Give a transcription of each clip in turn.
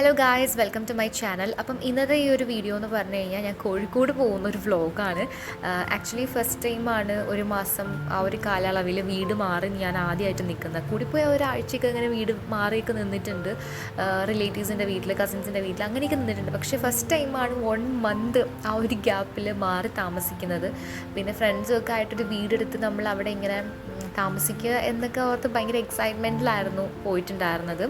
Hello guys, welcome to my channel. അപ്പം ഇന്നത്തെ ഈ ഒരു വീഡിയോ എന്ന് പറഞ്ഞു കഴിഞ്ഞാൽ ഞാൻ കോഴിക്കോട് പോകുന്നൊരു വ്ലോഗാണ്. ആക്ച്വലി ഫസ്റ്റ് ടൈമാണ് ഒരു മാസം ആ ഒരു കാലയളവിൽ വീട് മാറി ഞാൻ ആദ്യമായിട്ട് നിൽക്കുന്നത്. കൂടിപ്പോയി ഒരാഴ്ചയൊക്കെ അങ്ങനെ വീട് മാറിയൊക്കെ നിന്നിട്ടുണ്ട്, റിലേറ്റീവ്സിൻ്റെ വീട്ടിൽ, കസിൻസിൻ്റെ വീട്ടിൽ അങ്ങനെയൊക്കെ നിന്നിട്ടുണ്ട്. പക്ഷേ ഫസ്റ്റ് ടൈമാണ് 1 മന്ത് ആ ഒരു ഗ്യാപ്പിൽ മാറി താമസിക്കുന്നത്. പിന്നെ ഫ്രണ്ട്സൊക്കെ ആയിട്ടൊരു വീടെടുത്ത് നമ്മൾ അവിടെ ഇങ്ങനെ താമസിക്കുക എന്നൊക്കെ ഓർത്ത് ഭയങ്കര എക്സൈറ്റ്മെൻറ്റിലായിരുന്നു പോയിട്ടുണ്ടായിരുന്നത്.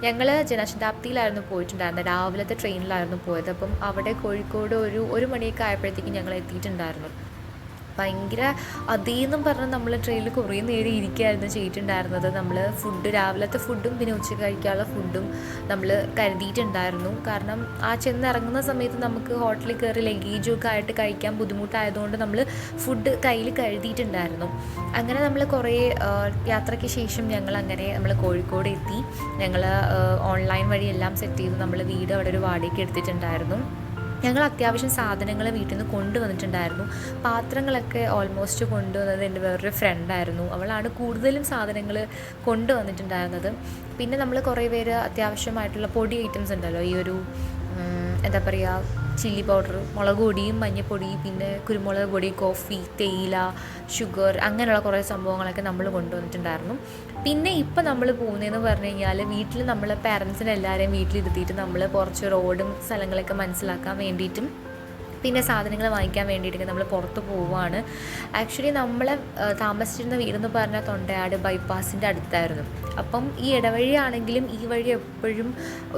ഞങ്ങൾ ജനശതാബ്ദിയിലായിരുന്നു പോയിട്ടുണ്ടായിരുന്നത്, രാവിലത്തെ ട്രെയിനിലായിരുന്നു പോയത്. അപ്പം അവിടെ കോഴിക്കോട് ഒരു മണിയൊക്കെ ആയപ്പോഴത്തേക്കും ഞങ്ങൾ എത്തിയിട്ടുണ്ടായിരുന്നു. ഭയങ്കര അതേന്നും പറഞ്ഞാൽ നമ്മൾ ട്രെയിനിൽ കുറേ നേരം ഇരിക്കുകയായിരുന്നു ചെയ്തിട്ടുണ്ടായിരുന്നത്. നമ്മൾ ഫുഡ്, രാവിലത്തെ ഫുഡും പിന്നെ ഉച്ചയ്ക്ക് കഴിക്കാനുള്ള ഫുഡും നമ്മൾ കരുതിയിട്ടുണ്ടായിരുന്നു. കാരണം ആ ചെന്നിറങ്ങുന്ന സമയത്ത് നമുക്ക് ഹോട്ടലിൽ കയറി ലഗേജൊക്കെ ആയിട്ട് കഴിക്കാൻ ബുദ്ധിമുട്ടായതുകൊണ്ട് നമ്മൾ ഫുഡ് കയ്യിൽ കരുതിയിട്ടുണ്ടായിരുന്നു. അങ്ങനെ നമ്മൾ കുറേ യാത്രയ്ക്ക് ശേഷം നമ്മൾ കോഴിക്കോട് എത്തി. ഞങ്ങൾ ഓൺലൈൻ വഴി എല്ലാം സെറ്റ് ചെയ്തു. നമ്മൾ വീട് അവിടെ ഒരു വാടകയ്ക്ക് എടുത്തിട്ടുണ്ടായിരുന്നു. ഞങ്ങൾ അത്യാവശ്യം സാധനങ്ങൾ വീട്ടിൽ നിന്ന് കൊണ്ടുവന്നിട്ടുണ്ടായിരുന്നു. പാത്രങ്ങളൊക്കെ ഓൾമോസ്റ്റ് കൊണ്ടുവന്നത് എൻ്റെ വേറൊരു ഫ്രണ്ടായിരുന്നു. അവളാണ് കൂടുതലും സാധനങ്ങൾ കൊണ്ടുവന്നിട്ടുണ്ടായിരുന്നത്. പിന്നെ നമ്മൾ കുറേ പേര് അത്യാവശ്യമായിട്ടുള്ള പൊടി ഐറ്റംസ് ഉണ്ടല്ലോ, ഈ ഒരു എന്താ പറയുക, ചില്ലി പൗഡർ, മുളക് പൊടിയും മഞ്ഞൾപ്പൊടിയും പിന്നെ കുരുമുളക് പൊടി, കോഫി, തേയില, ഷുഗർ, അങ്ങനെയുള്ള കുറേ സംഭവങ്ങളൊക്കെ നമ്മൾ കൊണ്ടുവന്നിട്ടുണ്ടായിരുന്നു. പിന്നെ ഇപ്പം നമ്മൾ പോകുന്നതെന്ന് പറഞ്ഞു കഴിഞ്ഞാൽ വീട്ടിൽ നമ്മൾ പാരൻസിനെ എല്ലാവരെയും വീട്ടിലിരുത്തിയിട്ട് നമ്മൾ കുറച്ച് റോഡും സ്ഥലങ്ങളൊക്കെ മനസ്സിലാക്കാൻ വേണ്ടിയിട്ടും പിന്നെ സാധനങ്ങൾ വാങ്ങിക്കാൻ വേണ്ടിയിട്ടൊക്കെ നമ്മൾ പുറത്ത് പോവുകയാണ്. ആക്ച്വലി നമ്മൾ താമസിച്ചിരുന്ന വീടെന്ന് പറഞ്ഞാൽ തൊണ്ടയാട് ബൈപ്പാസിൻ്റെ അടുത്തായിരുന്നു. അപ്പം ഈ ഇടവഴിയാണെങ്കിലും ഈ വഴി എപ്പോഴും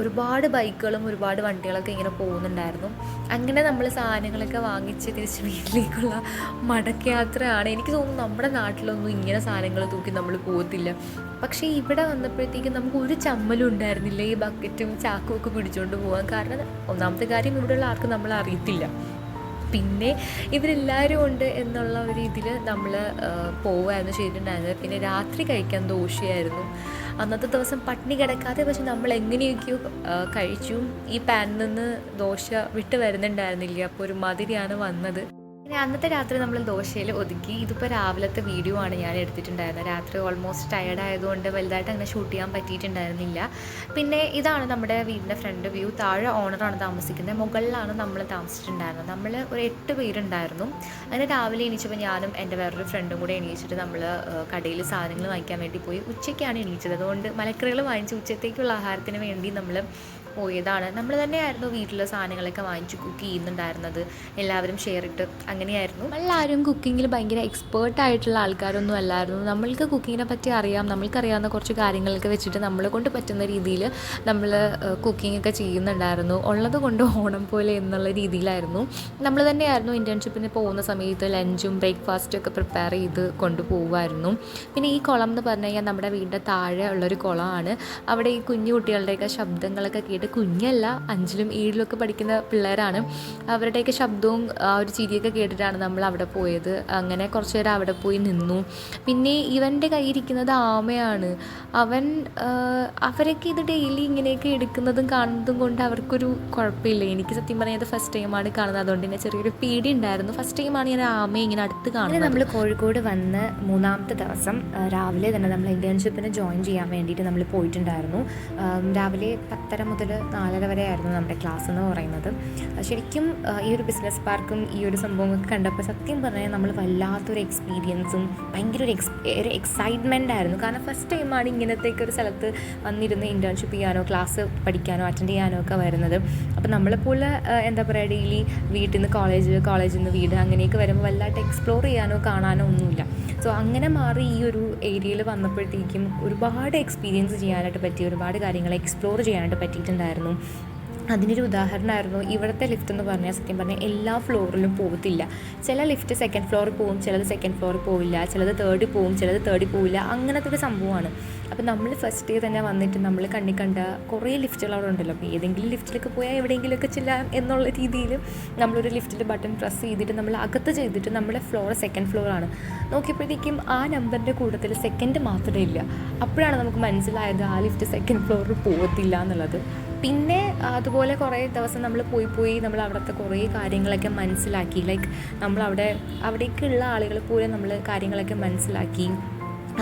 ഒരുപാട് ബൈക്കുകളും ഒരുപാട് വണ്ടികളൊക്കെ ഇങ്ങനെ പോകുന്നുണ്ടായിരുന്നു. അങ്ങനെ നമ്മൾ സാധനങ്ങളൊക്കെ വാങ്ങിച്ച് തിരിച്ച് വീട്ടിലേക്കുള്ള മടക്കയാത്രയാണ്. എനിക്ക് തോന്നുന്നു നമ്മുടെ നാട്ടിലൊന്നും ഇങ്ങനെ സാധനങ്ങൾ തൂക്കി നമ്മൾ പോകത്തില്ല. പക്ഷേ ഇവിടെ വന്നപ്പോഴത്തേക്കും നമുക്ക് ഒരു ചമ്മലും ഉണ്ടായിരുന്നില്ല ഈ ബക്കറ്റും ചാക്കും ഒക്കെ പിടിച്ചുകൊണ്ട് പോകാൻ. കാരണം ഒന്നാമത്തെ കാര്യം, ഇവിടെയുള്ള ആർക്കും നമ്മൾ അറിയത്തില്ല. പിന്നെ ഇവരെല്ലാവരും ഉണ്ട് എന്നുള്ള ഒരു ഇതിൽ നമ്മൾ പോവുകയായിരുന്നു ചെയ്തിട്ടുണ്ടായിരുന്നത്. പിന്നെ രാത്രി കഴിക്കാൻ ദോശയായിരുന്നു. അന്നത്തെ ദിവസം പട്ടിണി കിടക്കാതെ പക്ഷെ നമ്മൾ എങ്ങനെയൊക്കെയോ കഴിച്ചു. ഈ പാനിൽ നിന്ന് ദോശ വിട്ട് വരുന്നുണ്ടായിരുന്നില്ല, അപ്പോൾ ഒരു മധുരയാണ് വന്നത്. പിന്നെ അന്നത്തെ രാത്രി നമ്മൾ ദോശയിൽ ഒതുക്കി. ഇതിപ്പോൾ രാവിലത്തെ വീഡിയോ ആണ് ഞാൻ എടുത്തിട്ടുണ്ടായിരുന്നത്. രാത്രി ഓൾമോസ്റ്റ് ടയർഡ് ആയതുകൊണ്ട് വലുതായിട്ട് അങ്ങനെ ഷൂട്ട് ചെയ്യാൻ പറ്റിയിട്ടുണ്ടായിരുന്നില്ല. പിന്നെ ഇതാണ് നമ്മുടെ വീടിൻ്റെ ഫ്രണ്ട് വ്യൂ. താഴെ ഓണറാണ് താമസിക്കുന്നത്, മുകളിലാണ് നമ്മൾ താമസിച്ചിട്ടുണ്ടായിരുന്നത്. നമ്മൾ ഒരു 8 പേരുണ്ടായിരുന്നു. അങ്ങനെ രാവിലെ എണീച്ചപ്പോൾ ഞാനും എൻ്റെ വേറൊരു ഫ്രണ്ടും കൂടെ എണീച്ചിട്ട് നമ്മൾ കടയിൽ സാധനങ്ങൾ വാങ്ങിക്കാൻ വേണ്ടി പോയി. ഉച്ചയ്ക്കാണ് എണീച്ചത്, അതുകൊണ്ട് മലക്കറികൾ വാങ്ങിച്ച് ഉച്ചത്തേക്കുള്ള ആഹാരത്തിന് വേണ്ടി നമ്മൾ പോയതാണ്. നമ്മൾ തന്നെയായിരുന്നു വീട്ടിലെ സാധനങ്ങളൊക്കെ വാങ്ങിച്ച് കുക്ക് ചെയ്യുന്നുണ്ടായിരുന്നത്. എല്ലാവരും ഷെയർ ഇട്ട് അങ്ങനെയായിരുന്നു. എല്ലാവരും കുക്കിങ്ങിൽ ഭയങ്കര എക്സ്പേർട്ടായിട്ടുള്ള ആൾക്കാരൊന്നും അല്ലായിരുന്നു. നമ്മൾക്ക് കുക്കിങ്ങിനെ പറ്റി അറിയാം, നമ്മൾക്കറിയാവുന്ന കുറച്ച് കാര്യങ്ങളൊക്കെ വെച്ചിട്ട് നമ്മളെ കൊണ്ട് പറ്റുന്ന രീതിയിൽ നമ്മൾ കുക്കിങ്ങൊക്കെ ചെയ്യുന്നുണ്ടായിരുന്നു. ഉള്ളത് കൊണ്ട് ഓണം പോലെ എന്നുള്ള രീതിയിലായിരുന്നു. നമ്മൾ തന്നെയായിരുന്നു ഇൻറ്റേൺഷിപ്പിന് പോകുന്ന സമയത്ത് ലഞ്ചും ബ്രേക്ക്ഫാസ്റ്റും ഒക്കെ പ്രിപ്പയർ ചെയ്ത് കൊണ്ടുപോകുമായിരുന്നു. പിന്നെ ഈ കുളം എന്ന് പറഞ്ഞു കഴിഞ്ഞാൽ നമ്മുടെ വീടിൻ്റെ താഴെ ഉള്ളൊരു കുളമാണ്. അവിടെ ഈ കുഞ്ഞു കുട്ടികളുടെയൊക്കെ ശബ്ദങ്ങളൊക്കെ കേട്ട്, കുഞ്ഞല്ല 5ലും 7ലും പഠിക്കുന്ന പിള്ളേരാണ്, അവരുടെയൊക്കെ ശബ്ദവും ആ ഒരു ചിരിയൊക്കെ കേട്ടിട്ടാണ് നമ്മൾ അവിടെ പോയത്. അങ്ങനെ കുറച്ച് നേരം അവിടെ പോയി നിന്നു. പിന്നെ ഇവൻ്റെ കയ്യിരിക്കുന്നത് ആമയാണ്. അവരൊക്കെ ഇത് ഡെയിലി ഇങ്ങനെയൊക്കെ എടുക്കുന്നതും കാണുന്നതും കൊണ്ട് അവർക്കൊരു കുഴപ്പമില്ല. എനിക്ക് സത്യം പറഞ്ഞാൽ ഫസ്റ്റ് ടൈമാണ് കാണുന്നത്, അതുകൊണ്ട് തന്നെ ചെറിയൊരു പേടി ഉണ്ടായിരുന്നു. ഫസ്റ്റ് ടൈമാണ് ഞാൻ ആമയെ ഇങ്ങനെ അടുത്ത് കാണുന്നത്. നമ്മൾ കോഴിക്കോട് വന്ന് 3ാമത്തെ ദിവസം രാവിലെ തന്നെ നമ്മൾ ഇൻറ്റേൺഷിപ്പിന് ജോയിൻ ചെയ്യാൻ വേണ്ടിയിട്ട് നമ്മൾ പോയിട്ടുണ്ടായിരുന്നു. രാവിലെ 10:30 മുതൽ 4:30 വരെ ആയിരുന്നു നമ്മുടെ ക്ലാസ് എന്ന് പറയുന്നത്. ശരിക്കും ഈ ഒരു ബിസിനസ് പാർക്കും ഈ ഒരു സംഭവമൊക്കെ കണ്ടപ്പോൾ സത്യം പറഞ്ഞാൽ നമ്മൾ വല്ലാത്തൊരു എക്സ്പീരിയൻസും ഭയങ്കര ഒരു എക്സൈറ്റ്മെൻ്റ് ആയിരുന്നു. കാരണം ഫസ്റ്റ് ടൈമാണ് ഇങ്ങനത്തേക്ക് ഒരു സ്ഥലത്ത് വന്നിരുന്ന് ഇൻറ്റേൺഷിപ്പ് ചെയ്യാനോ ക്ലാസ് പഠിക്കാനോ അറ്റൻഡ് ചെയ്യാനോ ഒക്കെ വരുന്നത്. അപ്പോൾ നമ്മളെപ്പോലെ എന്താ പറയുക, ഡെയിലി വീട്ടിൽ നിന്ന് കോളേജിൽ നിന്ന് വീട് അങ്ങനെയൊക്കെ വരുമ്പോൾ വല്ലായിട്ട് എക്സ്പ്ലോർ ചെയ്യാനോ കാണാനോ ഒന്നുമില്ല. സോ അങ്ങനെ മാറി ഈ ഒരു ഏരിയയിൽ വന്നപ്പോഴത്തേക്കും ഒരുപാട് എക്സ്പീരിയൻസ് ചെയ്യാനായിട്ട് പറ്റി, ഒരുപാട് കാര്യങ്ങൾ എക്സ്പ്ലോർ ചെയ്യാനായിട്ട് പറ്റിയിട്ടുണ്ടായിരുന്നു. അതിനൊരു ഉദാഹരണമായിരുന്നു ഇവിടുത്തെ ലിഫ്റ്റ് എന്ന് പറഞ്ഞാൽ. സത്യം പറഞ്ഞാൽ എല്ലാ ഫ്ലോറിലും പോകത്തില്ല. ചില ലിഫ്റ്റ് 2nd ഫ്ലോറിൽ പോകും, ചിലത് 2nd ഫ്ലോറിൽ പോവില്ല, ചിലത് 3rd പോകും, ചിലത് 3rd പോവില്ല. അങ്ങനത്തെ ഒരു സംഭവമാണ്. അപ്പോൾ നമ്മൾ ഫസ്റ്റ് ഡേ തന്നെ വന്നിട്ട് നമ്മൾ കണ്ട കുറേ ലിഫ്റ്റുകൾ അവിടെ ഉണ്ടല്ലോ. അപ്പോൾ ഏതെങ്കിലും ലിഫ്റ്റിലൊക്കെ പോയാൽ എവിടെയെങ്കിലുമൊക്കെ ചെല്ലാം എന്നുള്ള രീതിയിൽ നമ്മളൊരു ലിഫ്റ്റിൽ ബട്ടൺ പ്രസ് ചെയ്തിട്ട് നമ്മൾ അകത്ത് ചെയ്തിട്ട് നമ്മുടെ ഫ്ലോർ 2nd ഫ്ലോറാണ്. നോക്കിയപ്പോഴത്തേക്കും ആ നമ്പറിൻ്റെ കൂട്ടത്തിൽ 2nd മാത്രമേ ഇല്ല. അപ്പോഴാണ് നമുക്ക് മനസ്സിലായത് ആ ലിഫ്റ്റ് 2nd ഫ്ലോറിൽ പോകത്തില്ല എന്നുള്ളത്. പിന്നെ അതുപോലെ കുറേ ദിവസം നമ്മൾ പോയി നമ്മൾ അവിടുത്തെ കുറേ കാര്യങ്ങളൊക്കെ മനസ്സിലാക്കി. ലൈക്ക് അവിടേക്കുള്ള ആളുകൾ പോലും നമ്മൾ കാര്യങ്ങളൊക്കെ മനസ്സിലാക്കി.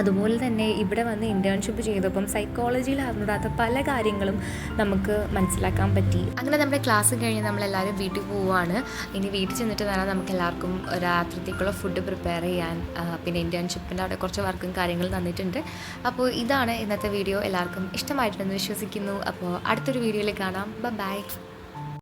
അതുപോലെ തന്നെ ഇവിടെ വന്ന് ഇൻറ്റേൺഷിപ്പ് ചെയ്തപ്പം സൈക്കോളജിയിൽ അറിഞ്ഞൂടാത്ത പല കാര്യങ്ങളും നമുക്ക് മനസ്സിലാക്കാൻ പറ്റി. അങ്ങനെ നമ്മുടെ ക്ലാസ് കഴിഞ്ഞ് നമ്മളെല്ലാവരും വീട്ടിൽ പോവുകയാണ്. ഇനി വീട്ടിൽ ചെന്നിട്ട് വേണം നമുക്ക് എല്ലാവർക്കും രാത്രിത്തേക്കുള്ള ഫുഡ് പ്രിപ്പയർ ചെയ്യാൻ. പിന്നെ ഇൻറ്റേൺഷിപ്പിൻ്റെ അവിടെ കുറച്ച് വർക്കും കാര്യങ്ങളും തന്നിട്ടുണ്ട്. അപ്പോൾ ഇതാണ് ഇന്നത്തെ വീഡിയോ. എല്ലാവർക്കും ഇഷ്ടമായിട്ടുണ്ടെന്ന് വിശ്വസിക്കുന്നു. അപ്പോൾ അടുത്തൊരു വീഡിയോയിൽ കാണാം. ബൈ.